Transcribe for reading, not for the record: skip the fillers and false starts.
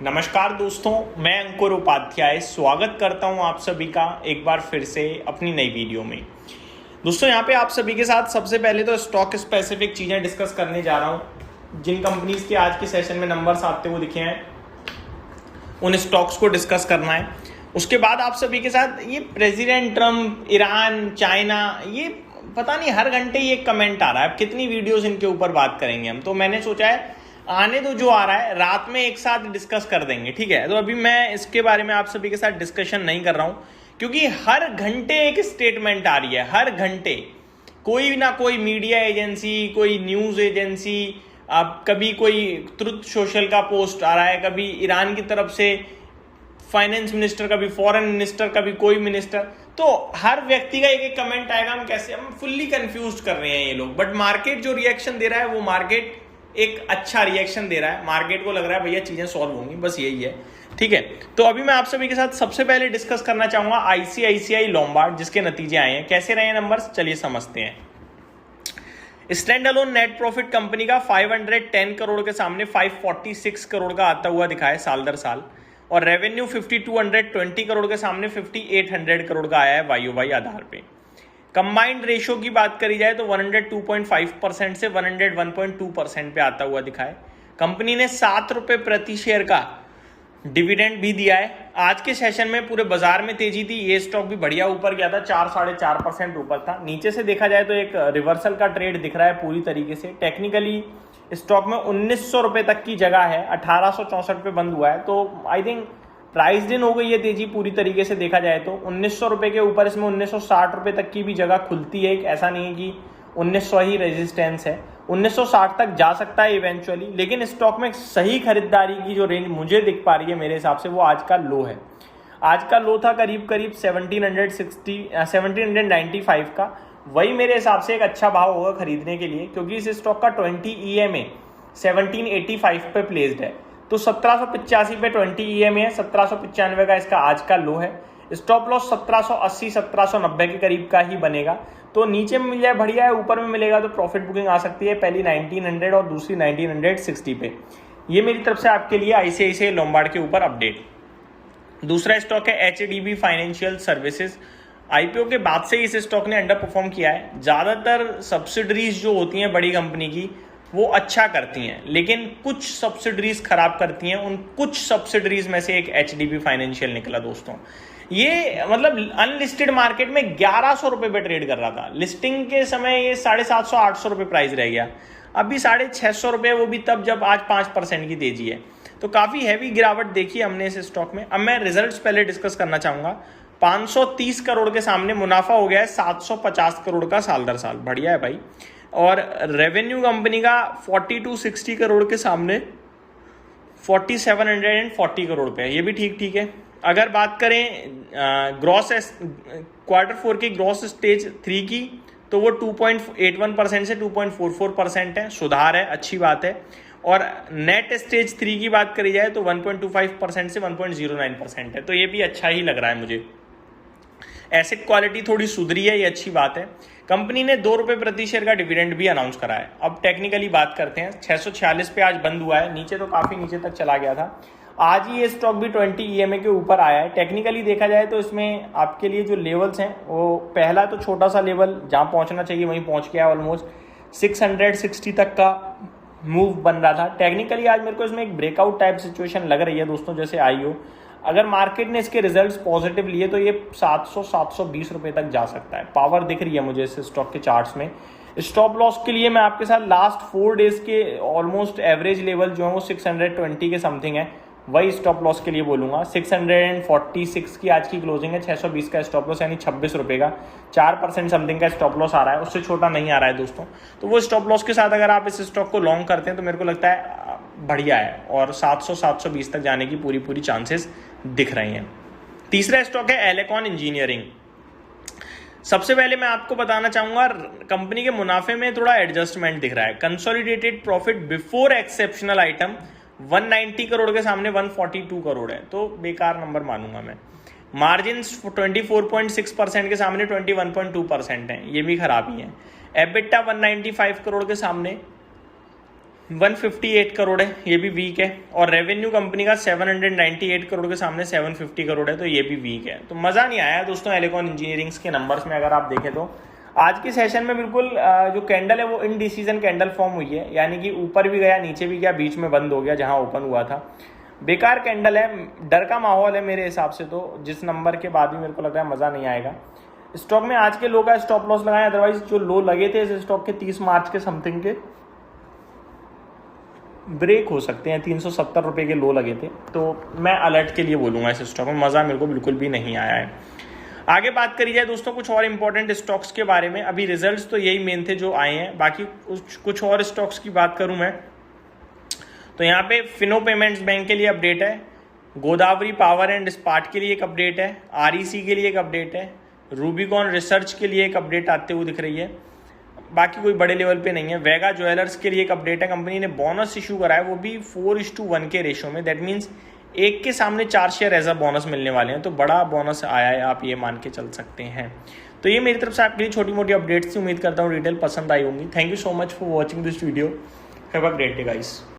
नमस्कार दोस्तों, मैं अंकुर उपाध्याय स्वागत करता हूं आप सभी का एक बार फिर से अपनी नई वीडियो में। दोस्तों यहाँ पे आप सभी के साथ सबसे पहले तो स्टॉक स्पेसिफिक चीज़ें डिस्कस करने जा रहा हूं। जिन कंपनीज के आज के सेशन में नंबर्स आते हुए दिखे हैं उन स्टॉक्स को डिस्कस करना है। उसके बाद आप सभी के साथ ये प्रेसिडेंट ट्रम्प, ईरान, चाइना, ये पता नहीं हर घंटे ये कमेंट आ रहा है। अब कितनी वीडियोस इनके ऊपर बात करेंगे हम, तो मैंने सोचा है आने तो जो आ रहा है रात में एक साथ डिस्कस कर देंगे, ठीक है। तो अभी मैं इसके बारे में आप सभी के साथ डिस्कशन नहीं कर रहा हूं क्योंकि हर घंटे एक स्टेटमेंट आ रही है। हर घंटे कोई ना कोई मीडिया एजेंसी, कोई न्यूज एजेंसी, अब कभी कोई ट्रुथ सोशल का पोस्ट आ रहा है, कभी ईरान की तरफ से फाइनेंस मिनिस्टर, कभी फॉरेन मिनिस्टर, कभी कोई मिनिस्टर। तो हर व्यक्ति का एक एक कमेंट आएगा। हम फुल्ली कंफ्यूज कर रहे हैं ये लोग। बट मार्केट जो रिएक्शन दे रहा है वो मार्केट एक अच्छा रिएक्शन दे रहा है। मार्केट को लग रहा है भैया चीजें सॉल्व होंगी, बस यही है, ठीक है। तो अभी मैं आप सभी के साथ सबसे पहले डिस्कस करना चाहूंगा आईसीआईसीआई लोम्बार्ड, जिसके नतीजे आए हैं। कैसे रहे नंबर्स, चलिए समझते हैं। Stand alone net profit company का 510 करोड़ के सामने 546 करोड़ का आता हुआ दिखा है साल दर साल, और रेवेन्यू 5220 करोड़ के सामने 5800 करोड़ का आया है वाई आधार पे। कंबाइंड रेशो की बात करी जाए तो 102.5% से 101.2% पे आता हुआ दिखा है। कंपनी ने 7 रुपए प्रति शेयर का डिविडेंड भी दिया है। आज के सेशन में पूरे बाजार में तेजी थी, ये स्टॉक भी बढ़िया ऊपर गया था, 4-4.5% ऊपर था। नीचे से देखा जाए तो एक रिवर्सल का ट्रेड दिख रहा है पूरी तरीके से। टेक्निकली स्टॉक में 1900 रुपए तक की जगह है, 1864 पे बंद हुआ है, तो आई थिंक प्राइस दिन हो गई है तेजी पूरी तरीके से देखा जाए तो। 1900 रुपए के ऊपर इसमें 1960 रुपए तक की भी जगह खुलती है। ऐसा नहीं है कि 1900 ही रेजिस्टेंस है, 1960 तक जा सकता है इवेंचुअली। लेकिन स्टॉक में सही खरीदारी की जो रेंज मुझे दिख पा रही है मेरे हिसाब से, वो आज का लो है। आज का लो था करीब 1795 का। वही मेरे हिसाब से एक अच्छा भाव होगा खरीदने के लिए, क्योंकि इस स्टॉक का 20 EMA 1785 पे प्लेस्ड है। तो 1785 पे 20 EMA है, 1795 का इसका आज का लो है। स्टॉप लॉस 1780-1790 के करीब का ही बनेगा। तो नीचे में मिल जाए बढ़िया है, ऊपर में मिलेगा तो प्रॉफिट बुकिंग आ सकती है, पहली 1900 और दूसरी 1960 पे। ये मेरी तरफ से आपके लिए आईसीआईसीआई लोम्बार्ड के ऊपर अपडेट। दूसरा स्टॉक है HDB फाइनेंशियल सर्विसेज। आईपीओ के बाद से इस स्टॉक ने अंडर परफॉर्म किया है। ज़्यादातर सब्सिडरीज जो होती हैं बड़ी कंपनी की वो अच्छा करती हैं, लेकिन कुछ सब्सिडरीज खराब करती हैं। उन कुछ सब्सिडरीज में से एक HDB फाइनेंशियल निकला दोस्तों। ये मतलब अनलिस्टेड मार्केट में 1100 रुपए पे ट्रेड कर रहा था। लिस्टिंग के समय ये 750-800 रुपए प्राइस रह गया, अभी 650 रुपए, वो भी तब जब आज 5% की तेजी है। तो काफी हैवी गिरावट देखी हमने इस स्टॉक में। अब मैं रिजल्ट्स पहले डिस्कस करना चाहूंगा। 530 करोड़ के सामने मुनाफा हो गया है 750 करोड़ का साल दर साल, बढ़िया है भाई। और रेवेन्यू कंपनी का 4260 करोड़ के सामने 4740 करोड़ पे है, ये भी ठीक है। अगर बात करें ग्रॉस Q4 की ग्रॉस स्टेज 3 की, तो वो 2.81% से 2.44% है, सुधार है, अच्छी बात है। और नेट स्टेज 3 की बात करी जाए तो 1.25% से 1.09% है, तो ये भी अच्छा ही लग रहा है मुझे। एसेट क्वालिटी थोड़ी सुधरी है, ये अच्छी बात है। कंपनी ने 2 रुपए प्रति शेयर का डिविडेंड भी अनाउंस करा है। अब टेक्निकली बात करते हैं, 646 पे आज बंद हुआ है, नीचे तो काफी नीचे तक चला गया था। आज ही ये स्टॉक भी 20 EMA के ऊपर आया है। टेक्निकली देखा जाए तो इसमें आपके लिए जो लेवल्स हैं, वो पहला तो छोटा सा लेवल जहां पहुंचना चाहिए वहीं पहुंच गया, ऑलमोस्ट 660 तक का मूव बन रहा था। टेक्निकली आज मेरे को इसमें एक ब्रेकआउट टाइप सिचुएशन लग रही है दोस्तों, जैसे आई हो। अगर मार्केट ने इसके रिजल्ट्स पॉजिटिव लिए तो ये 700-720 रुपए तक जा सकता है। पावर दिख रही है मुझे इस स्टॉक के चार्ट्स में। स्टॉप लॉस के लिए मैं आपके साथ लास्ट 4 डेज के ऑलमोस्ट एवरेज लेवल जो है वो 620 के समथिंग है, वही स्टॉप लॉस के लिए बोलूंगा। 646 की आज की क्लोजिंग है, 620 का स्टॉप लॉस, यानी 26 रुपए का 4% समथिंग का स्टॉप लॉस आ रहा है, उससे छोटा नहीं आ रहा है दोस्तों। तो वो स्टॉप लॉस के साथ अगर आप इस स्टॉक को लॉन्ग करते हैं तो मेरे को लगता है बढ़िया है, और 700-720 तक जाने की पूरी चांसेस दिख रही हैं। तीसरा स्टॉक है एलेकॉन इंजीनियरिंग। सबसे पहले मैं आपको बताना चाहूंगा कंपनी के मुनाफे में थोड़ा एडजस्टमेंट दिख रहा है। Consolidated profit before exceptional item 190 crore के सामने 142 करोड़ है, तो बेकार नंबर मानूंगा मैं। मार्जिन 24.6% के सामने 21.2% है, ये भी खराब ही है। एबिटा 195 करोड़ के सामने 158 करोड़ है, ये भी वीक है। और रेवेन्यू कंपनी का 798 करोड़ के सामने 750 करोड़ है, तो ये भी वीक है। तो मज़ा नहीं आया दोस्तों एलिकॉन इंजीनियरिंग्स के नंबर्स में। अगर आप देखें तो आज की सेशन में बिल्कुल जो कैंडल है वो इनडिसीजन कैंडल फॉर्म हुई है, यानी कि ऊपर भी गया नीचे भी गया, बीच में बंद हो गया जहां ओपन हुआ था। बेकार कैंडल है, डर का माहौल है मेरे हिसाब से। तो जिस नंबर के बाद भी मेरे को लग रहा है मज़ा नहीं आएगा। स्टॉक में आज के लो का स्टॉप लॉस लगाएं, अदरवाइज जो लो लगे थे इस स्टॉक के 30 मार्च के समथिंग के ब्रेक हो सकते हैं। 370 रुपये के लो लगे थे, तो मैं अलर्ट के लिए बोलूँगा इस स्टॉक में। मज़ा मेरे को बिल्कुल भी नहीं आया है। आगे बात करी जाए दोस्तों कुछ और इंपॉर्टेंट स्टॉक्स के बारे में। अभी रिजल्ट्स तो यही मेन थे जो आए हैं, बाकी कुछ और स्टॉक्स की बात करूं मैं तो यहाँ पे फिनो पेमेंट्स बैंक के लिए अपडेट है, गोदावरी पावर एंड इस्पात के लिए एक अपडेट है, आरईसी के लिए एक अपडेट है, रूबिकॉन रिसर्च के लिए एक अपडेट आते हुए दिख रही है। बाकी कोई बड़े लेवल पे नहीं है। वेगा ज्वेलर्स के लिए एक अपडेट है, कंपनी ने बोनस इशू करा है, वो भी 4:1 के रेशो में। दैट मीन्स 1 के सामने 4 शेयर एज अ बोनस मिलने वाले हैं, तो बड़ा बोनस आया है, आप ये मान के चल सकते हैं। तो ये मेरी तरफ से आपके लिए छोटी मोटी अपडेट्स थी। उम्मीद करता हूँ डिटेल पसंद आई होंगी। Thank you so much for watching this video. Have a great day guys.